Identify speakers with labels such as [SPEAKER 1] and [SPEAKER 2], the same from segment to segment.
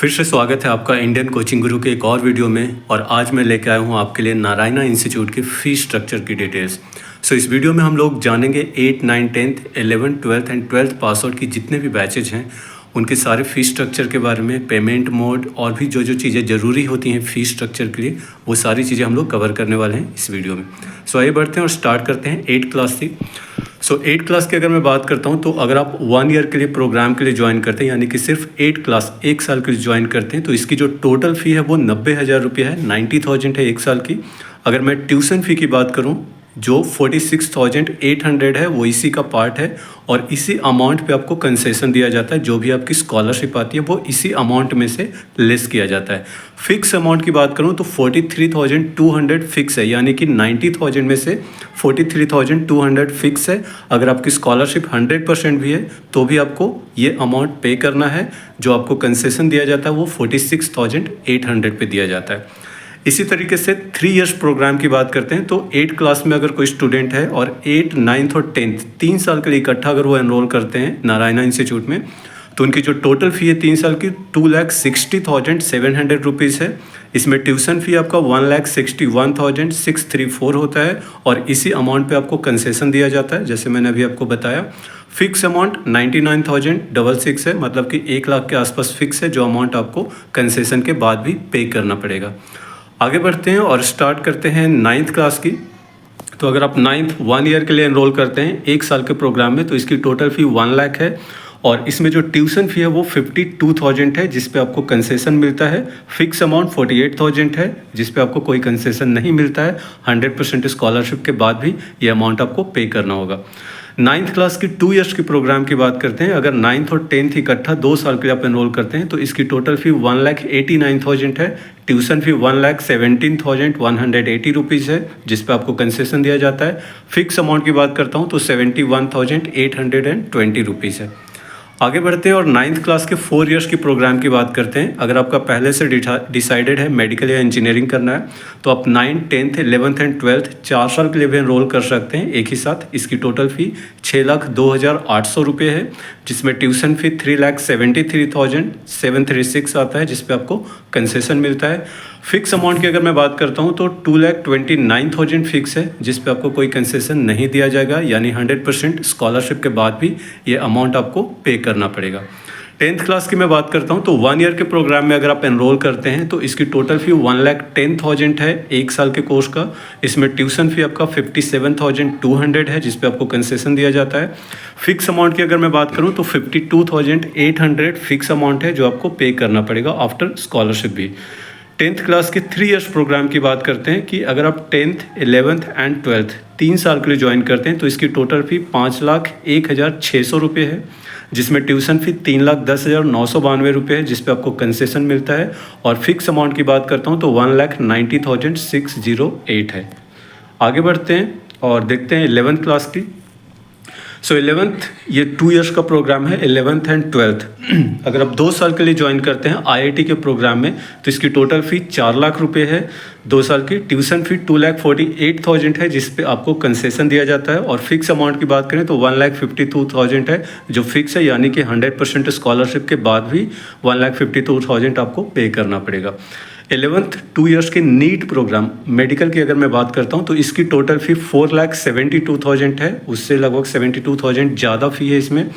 [SPEAKER 1] फिर से स्वागत है आपका इंडियन कोचिंग गुरु के एक और वीडियो में। और आज मैं लेके आया हूँ आपके लिए नारायणा इंस्टीट्यूट की फ़ीस स्ट्रक्चर की डिटेल्स। इस वीडियो में हम लोग जानेंगे 8, 9, 10th, 11th, 12th and 12th pass out की जितने भी बैचेज हैं उनके सारे फ़ीस स्ट्रक्चर के बारे में, पेमेंट मोड और भी जो जो चीज़ें ज़रूरी होती हैं फ़ीस स्ट्रक्चर के लिए, वो सारी चीज़ें हम लोग कवर करने वाले हैं इस वीडियो में। आइए बढ़ते हैं और स्टार्ट करते हैं 8 क्लास से। 8 क्लास की अगर मैं बात करता हूँ तो अगर आप 1 ईयर के लिए प्रोग्राम के लिए ज्वाइन करते हैं, यानी कि सिर्फ 8 क्लास 1 साल के लिए ज्वाइन करते हैं, तो इसकी जो टोटल फ़ी है वो 90,000 रुपये है, 90,000 है 1 साल की। अगर मैं ट्यूशन फ़ी की बात करूँ जो 46,800 है, वो इसी का पार्ट है और इसी अमाउंट पे आपको कंसेशन दिया जाता है। जो भी आपकी स्कॉलरशिप आती है वो इसी अमाउंट में से लेस किया जाता है। फिक्स अमाउंट की बात करूँ तो 43,200 फिक्स है, यानी कि 90,000 में से 43,200 फिक्स है। अगर आपकी स्कॉलरशिप 100% भी है तो भी आपको ये अमाउंट पे करना है। जो आपको कंसेशन दिया जाता है वो 46,800 पे दिया जाता है। इसी तरीके से 3 इयर्स प्रोग्राम की बात करते हैं तो 8 क्लास में अगर कोई स्टूडेंट है और 8, 9th और 10th 3 साल के लिए इकट्ठा अगर वो एनरोल करते हैं नारायणा इंस्टीट्यूट में, तो उनकी जो टोटल फ़ी है 3 साल की 2,60,700 रुपीज़ है। इसमें ट्यूशन फ़ी आपका 1,61,634 होता है और इसी अमाउंट पे आपको कंसेशन दिया जाता है, जैसे मैंने अभी आपको बताया। फिक्स अमाउंट 99,666 है, मतलब कि 1 लाख के आसपास फिक्स है, जो अमाउंट आपको कंसेशन के बाद भी पे करना पड़ेगा। आगे बढ़ते हैं और स्टार्ट करते हैं 9th क्लास की। तो अगर आप 9th 1 ईयर के लिए एनरोल करते हैं 1 साल के प्रोग्राम में, तो इसकी टोटल फ़ी 1 लाख है और इसमें जो ट्यूशन फ़ी है वो 52,000 है, जिस पे आपको कंसेशन मिलता है। फिक्स अमाउंट 48,000 है, जिस पे आपको कोई कंसेशन नहीं मिलता है। 100% स्कॉलरशिप के बाद भी ये अमाउंट आपको पे करना होगा। 9th क्लास की 2 इयर्स की प्रोग्राम की बात करते हैं। अगर 9th और 10th इकट्ठा 2 साल के लिए आप एनरोल करते हैं तो इसकी टोटल फ़ी 1,89,000 है। ट्यूशन फ़ी 1,17,180 रुपीज़ है, जिस पे आपको कंसेशन दिया जाता है। फिक्स अमाउंट की बात करता हूँ तो 71,820 रुपीज़ है। आगे बढ़ते हैं और 9th क्लास के 4 इयर्स की प्रोग्राम की बात करते हैं। अगर आपका पहले से डिसाइडेड है मेडिकल या इंजीनियरिंग करना है तो आप 9th, 10th, 11th and 12th 4 साल के लिए भी एनरोल कर सकते हैं एक ही साथ। इसकी टोटल फ़ी 6,02,800 रुपये है, जिसमें ट्यूशन फ़ी 3,73,736 आता है, जिस पे आपको कंसेशन मिलता है। फिक्स अमाउंट की अगर मैं बात करता हूँ तो 2,29,000 फिक्स है, जिस पे आपको कोई कंसेशन नहीं दिया जाएगा, यानी 100% स्कॉलरशिप के बाद भी ये अमाउंट आपको पे करना पड़ेगा। 10th क्लास की मैं बात करता हूँ तो 1 ईयर के प्रोग्राम में अगर आप एनरोल करते हैं तो इसकी टोटल फ़ी 1,10,000 है 1 साल के कोर्स का। इसमें ट्यूशन फ़ी आपका 57,200 है, जिस पे आपको कंसेशन दिया जाता है। फिक्स अमाउंट की अगर मैं बात करूँ तो 52,800 फिक्स अमाउंट है, जो आपको पे करना पड़ेगा आफ्टर स्कॉलरशिप भी। 10th क्लास के 3 इयर्स प्रोग्राम की बात करते हैं कि अगर आप 10th, 11th एंड 12th 3 साल के लिए ज्वाइन करते हैं तो इसकी टोटल फ़ी 5,01,600 रुपये है, जिसमें ट्यूशन फ़ी 3,10,992 रुपये है, जिस पे आपको कंसेशन मिलता है। और फिक्स अमाउंट की बात करता हूँ तो 1,90,608 है। आगे बढ़ते हैं और देखते हैं 11th क्लास की। 11th ये 2 इयर्स का प्रोग्राम है, 11th एंड 12th। अगर आप 2 साल के लिए ज्वाइन करते हैं IIT के प्रोग्राम में तो इसकी टोटल फ़ी 4 लाख रुपये है 2 साल की। ट्यूशन फ़ी 2,48,000 है, जिस पे आपको कंसेशन दिया जाता है। और फिक्स अमाउंट की बात करें तो 1,52,000 है, जो फिक्स है, यानी कि 100% स्कॉलरशिप के बाद भी 1,52,000 आपको पे करना पड़ेगा। 11th 2 इयर्स के नीट प्रोग्राम मेडिकल की अगर मैं बात करता हूँ तो इसकी टोटल फ़ी 4,72,000 है, उससे लगभग 72,000 ज़्यादा फ़ी है इसमें।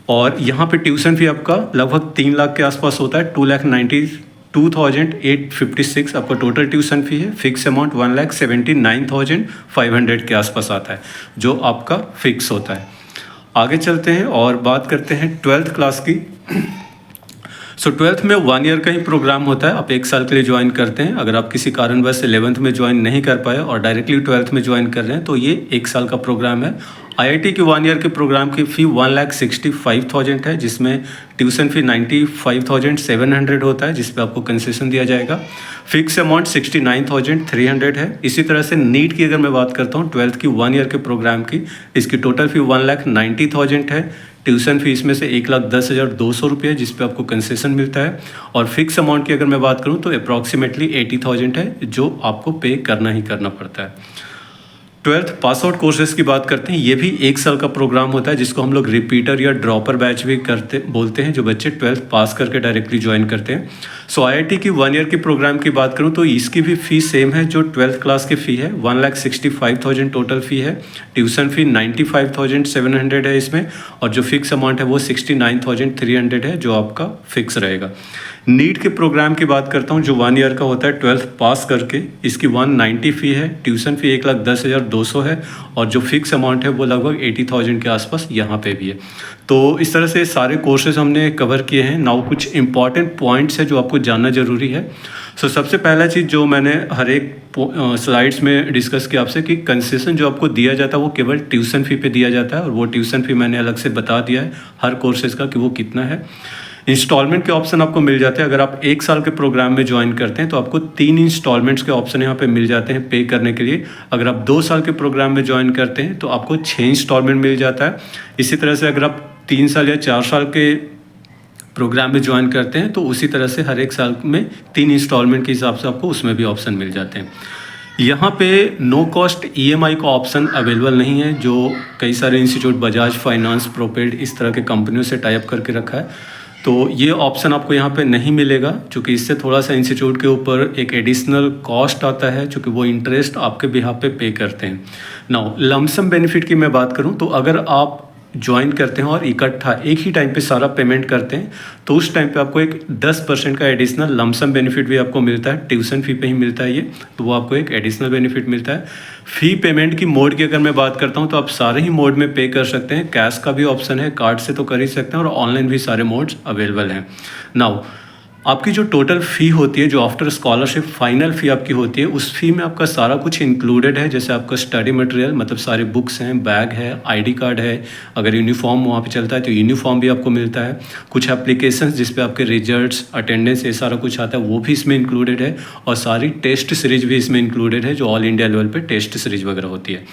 [SPEAKER 1] और यहाँ पे ट्यूशन फ़ी आपका लगभग 3 लाख के आसपास होता है, 2,92,856 आपका टोटल ट्यूशन फ़ी है। फिक्स अमाउंट 1,79,500 के आसपास आता है, जो आपका फिक्स होता है। आगे चलते हैं और बात करते हैं 12th क्लास की। 12th में 1 ईयर का ही प्रोग्राम होता है, आप 1 साल के लिए ज्वाइन करते हैं। अगर आप किसी कारणवश 11th में ज्वाइन नहीं कर पाए और डायरेक्टली 12th में ज्वाइन कर रहे हैं तो ये 1 साल का प्रोग्राम है। IIT के 1 ईयर के प्रोग्राम की फ़ी 1,65,000 है, जिसमें ट्यूशन फ़ी 95,700 होता है, जिस पे आपको कंसेशन दिया जाएगा। फिक्स अमाउंट 69,300 है। इसी तरह से नीट की अगर मैं बात करता हूँ 12th की 1 ईयर के प्रोग्राम की, इसकी टोटल फ़ी 1,90,000 है। ट्यूशन फ़ीस में से 1,10,200 रुपये है, जिस पे आपको कंसेशन मिलता है। और फिक्स अमाउंट की अगर मैं बात करूँ तो अप्रॉक्सीमेटली 80,000 है, जो आपको पे करना ही करना पड़ता है। ट्वेल्थ पास आउट कोर्सेज की बात करते हैं, ये भी 1 साल का प्रोग्राम होता है जिसको हम लोग रिपीटर या ड्रॉपर बैच भी बोलते हैं, जो बच्चे 12th पास करके डायरेक्टली ज्वाइन करते हैं। सो IIT की 1 ईयर की प्रोग्राम की बात करूं तो इसकी भी फ़ीस सेम है जो 12th क्लास की फ़ी है। 1,65,000 टोटल फ़ी है। ट्यूशन फ़ी 95,700 है इसमें, और जो फिक्स अमाउंट है वो 69,300 है जो आपका फिक्स रहेगा। नीट के प्रोग्राम की बात करता हूँ जो 1 ईयर का होता है 12th पास करके, इसकी 190 फ़ी है। ट्यूशन फ़ी 1,10,200 है, और जो फिक्स अमाउंट है वो लगभग 80,000 के आसपास यहाँ पे भी है। तो इस तरह से सारे कोर्सेज हमने कवर किए हैं। नाउ कुछ इंपॉर्टेंट पॉइंट्स है जो आपको जानना ज़रूरी है। सो सबसे पहला चीज़ जो मैंने हर एक स्लाइड्स में डिस्कस किया आपसे कि कंसेशन जो आपको दिया जाता है वो केवल ट्यूशन फ़ी पे दिया जाता है, और वो ट्यूशन फ़ी मैंने अलग से बता दिया है हर कोर्सेज का कि वो कितना है। इंस्टॉलमेंट के ऑप्शन आपको मिल जाते हैं। अगर आप 1 साल के प्रोग्राम में ज्वाइन करते हैं तो आपको 3 इंस्टॉलमेंट्स के ऑप्शन यहाँ पे मिल जाते हैं पे करने के लिए। अगर आप 2 साल के प्रोग्राम में ज्वाइन करते हैं तो आपको 6 इंस्टॉलमेंट मिल जाता है। इसी तरह से अगर आप 3 साल या 4 साल के प्रोग्राम में ज्वाइन करते हैं तो उसी तरह से हर एक साल में 3 इंस्टॉलमेंट के हिसाब से आपको उसमें भी ऑप्शन मिल जाते हैं। यहाँ पे नो कॉस्ट EMI का ऑप्शन अवेलेबल नहीं है, जो कई सारे इंस्टीट्यूट बजाज फाइनेंस, प्रोपेड इस तरह के कंपनियों से टाई अप करके रखा है। तो ये ऑप्शन आपको यहाँ पे नहीं मिलेगा, क्योंकि इससे थोड़ा सा इंस्टीट्यूट के ऊपर एक एडिशनल कॉस्ट आता है, क्योंकि वो इंटरेस्ट आपके बिहाफ पे पे करते हैं। नाउ लमसम बेनिफिट की मैं बात करूँ तो अगर आप ज्वाइन करते हैं और इकट्ठा एक ही टाइम पे सारा पेमेंट करते हैं तो उस टाइम पे आपको एक 10% का एडिशनल लमसम बेनिफिट भी आपको मिलता है। ट्यूशन फ़ी पे ही मिलता है ये, तो वो आपको एक एडिशनल बेनिफिट मिलता है। फ़ी पेमेंट की मोड की अगर मैं बात करता हूँ तो आप सारे ही मोड में पे कर सकते हैं। कैश का भी ऑप्शन है, कार्ड से तो कर ही सकते हैं, और ऑनलाइन भी सारे मोड्स अवेलेबल हैं। नाउ आपकी जो टोटल फ़ी होती है, जो आफ्टर स्कॉलरशिप फाइनल फ़ी आपकी होती है, उस फ़ी में आपका सारा कुछ इंक्लूडेड है। जैसे आपका स्टडी मटेरियल, मतलब सारे बुक्स हैं, बैग है, ID कार्ड है, अगर यूनिफॉर्म वहाँ पे चलता है तो यूनिफॉर्म भी आपको मिलता है। कुछ एप्लीकेशंस जिस पे आपके रिजल्ट्स, अटेंडेंस, ये सारा कुछ आता है वो भी इसमें इंक्लूडेड है, और सारी टेस्ट सीरीज भी इसमें इंक्लूडेड है, जो ऑल इंडिया लेवल पर टेस्ट सीरीज वगैरह होती है।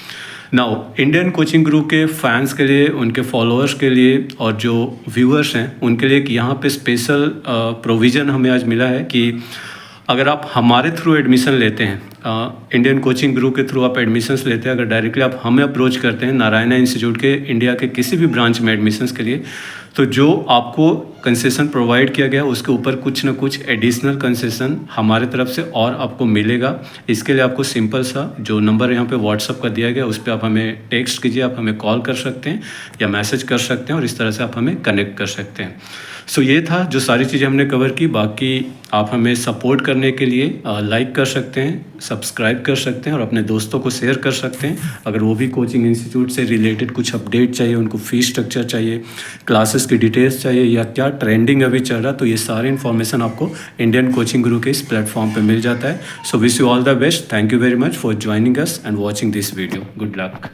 [SPEAKER 1] नाउ इंडियन कोचिंग गुरु के फैंस के लिए, उनके फॉलोअर्स के लिए, और जो व्यूअर्स हैं उनके लिए एक यहाँ पे स्पेशल प्रोविज़न हमें आज मिला है कि अगर आप हमारे थ्रू एडमिशन लेते हैं, इंडियन कोचिंग गुरु के थ्रू आप एडमिशन्स लेते हैं, अगर डायरेक्टली आप हमें अप्रोच करते हैं नारायणा इंस्टीट्यूट के इंडिया के किसी भी ब्रांच में एडमिशन्स के लिए, तो जो आपको कंसेशन प्रोवाइड किया गया उसके ऊपर कुछ ना कुछ एडिशनल कंसेशन हमारे तरफ से और आपको मिलेगा। इसके लिए आपको सिंपल सा जो नंबर यहाँ पे व्हाट्सअप का दिया गया उस पर आप हमें टेक्स्ट कीजिए, आप हमें कॉल कर सकते हैं या मैसेज कर सकते हैं, और इस तरह से आप हमें कनेक्ट कर सकते हैं। सो ये था जो सारी चीज़ें हमने कवर की। बाकी आप हमें सपोर्ट करने के लिए लाइक कर सकते हैं, सब्सक्राइब कर सकते हैं, और अपने दोस्तों को शेयर कर सकते हैं। अगर वो भी कोचिंग इंस्टीट्यूट से रिलेटेड कुछ अपडेट चाहिए, उनको फ़ीस स्ट्रक्चर चाहिए, क्लासेस की डिटेल्स चाहिए, या क्या ट्रेंडिंग अभी चल रहा, तो ये सारी इन्फॉर्मेशन आपको इंडियन कोचिंग गुरु के इस प्लेटफॉर्म पे मिल जाता है। So wish you all the best. Thank you very much for joining us and watching this video. Good luck.